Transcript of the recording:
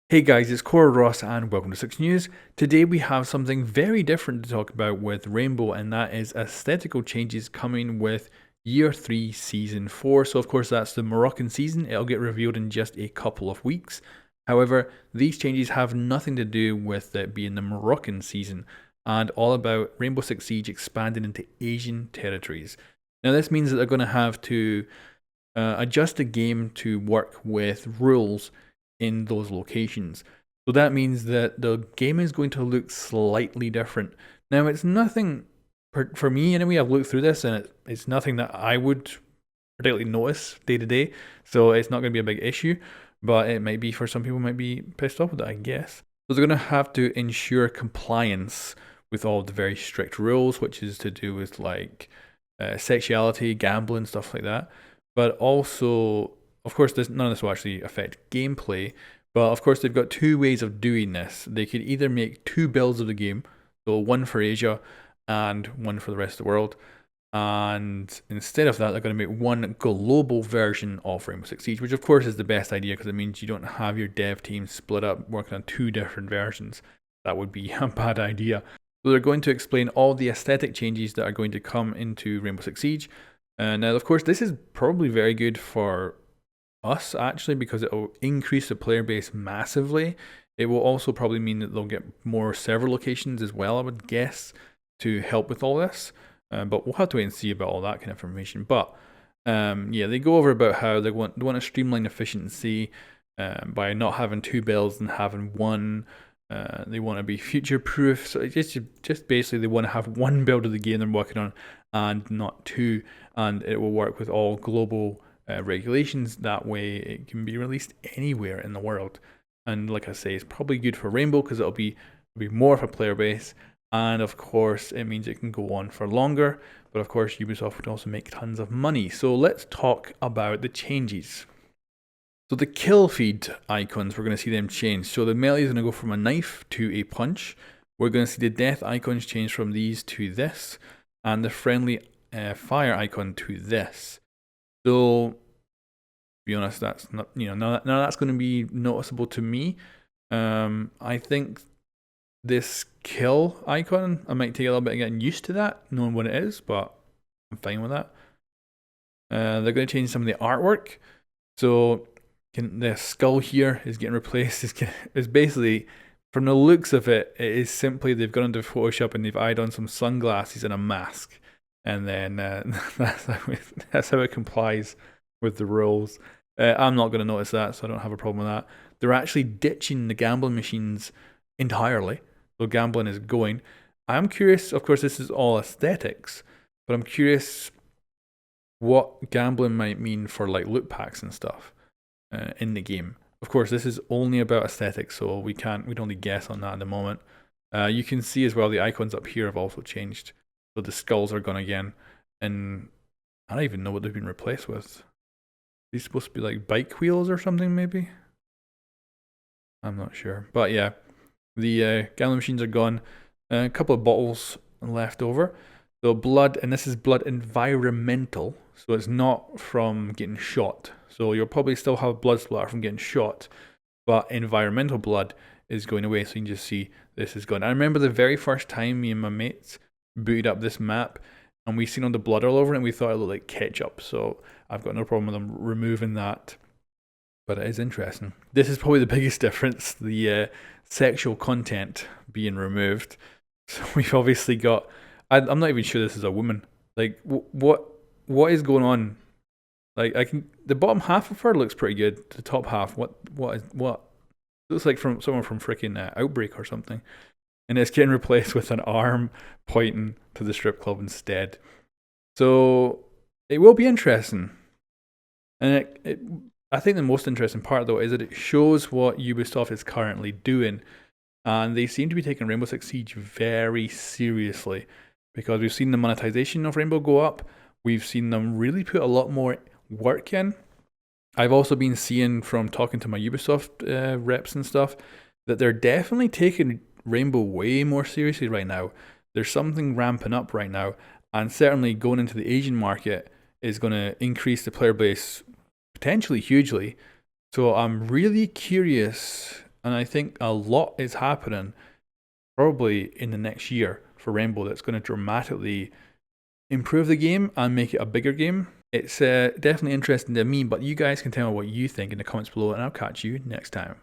Hey guys, it's coreross and welcome to 6 News. Today we have something very different to talk about with Rainbow, and that is aesthetical changes coming with Year 3 Season 4. So of course that's the Moroccan season. It'll get revealed in just a couple of weeks. However, these changes have nothing to do with it being the Moroccan season and all about Rainbow Six Siege expanding into Asian territories. Now this means that they're going to have to adjust the game to work with rules in those locations. So that means that the game is going to look slightly different. Now, it's nothing, for me anyway, I've looked through this and it's nothing that I would particularly notice day to day. So it's not going to be a big issue, but it might be for some people, might be pissed off with it, I guess. So they're going to have to ensure compliance with all the very strict rules, which is to do with like sexuality, gambling, stuff like that. But also, of course, none of this will actually affect gameplay. But of course, they've got two ways of doing this. They could either make two builds of the game, so one for Asia and one for the rest of the world. And instead of that, they're going to make one global version of Rainbow Six Siege, which of course is the best idea because it means you don't have your dev team split up working on two different versions. That would be a bad idea. So they're going to explain all the aesthetic changes that are going to come into Rainbow Six Siege. Now, of course, this is probably very good for us actually because it will increase the player base massively. It will also probably mean that they'll get more server locations as well, I would guess, to help with all this. But we'll have to wait and see about all that kind of information. But yeah, they go over about how they want to streamline efficiency by not having two builds and having one. They want to be future proof. So it's just basically they want to have one build of the game they're working on and not two. And it will work with all global regulations. That way it can be released anywhere in the world. And like I say, it's probably good for Rainbow because it'll be more of a player base. And of course, it means it can go on for longer. But of course, Ubisoft would also make tons of money. So let's talk about the changes. So the kill feed icons, we're going to see them change. So the melee is going to go from a knife to a punch. We're going to see the death icons change from these to this. And the friendly fire icon to this. So, to be honest, that's not, now that's going to be noticeable to me. I think this kill icon, I might take a little bit of getting used to that, knowing what it is, but I'm fine with that. They're going to change some of the artwork. So, the skull here is getting replaced. It's basically, from the looks of it, it is simply they've gone into Photoshop and they've added on some sunglasses and a mask. And then that's how it complies with the rules. I'm not going to notice that, so I don't have a problem with that. They're actually ditching the gambling machines entirely, so gambling is going. I'm curious, of course, this is all aesthetics, but I'm curious what gambling might mean for like loot packs and stuff in the game. Of course, this is only about aesthetics, so we can only guess on that at the moment. You can see as well the icons up here have also changed. So the skulls are gone again, and I don't even know what they've been replaced with. These supposed to be like bike wheels or something, maybe? I'm not sure. But yeah, the gambling machines are gone. A couple of bottles left over. So blood, and this is blood environmental, so it's not from getting shot. So you'll probably still have blood splatter from getting shot, but environmental blood is going away, so you can just see this is gone. I remember the very first time me and my mates booted up this map and we seen all the blood all over it and we thought it looked like ketchup, so I've got no problem with them removing that, but it is interesting. This is probably the biggest difference, the sexual content being removed. So we've obviously got, I'm not even sure this is a woman, like what is going on? Like the bottom half of her looks pretty good, the top half, what looks like from someone from freaking Outbreak or something. And it's getting replaced with an arm pointing to the strip club instead. So it will be interesting. And I think the most interesting part, though, is that it shows what Ubisoft is currently doing. And they seem to be taking Rainbow Six Siege very seriously. Because we've seen the monetization of Rainbow go up. We've seen them really put a lot more work in. I've also been seeing from talking to my Ubisoft reps and stuff that they're definitely taking Rainbow way more seriously right now. There's something ramping up right now, and certainly going into the Asian market is going to increase the player base potentially hugely. So I'm really curious And I think a lot is happening probably in the next year for Rainbow that's going to dramatically improve the game and make it a bigger game. It's definitely interesting to me, but you guys can tell me what you think in the comments below, and I'll catch you next time.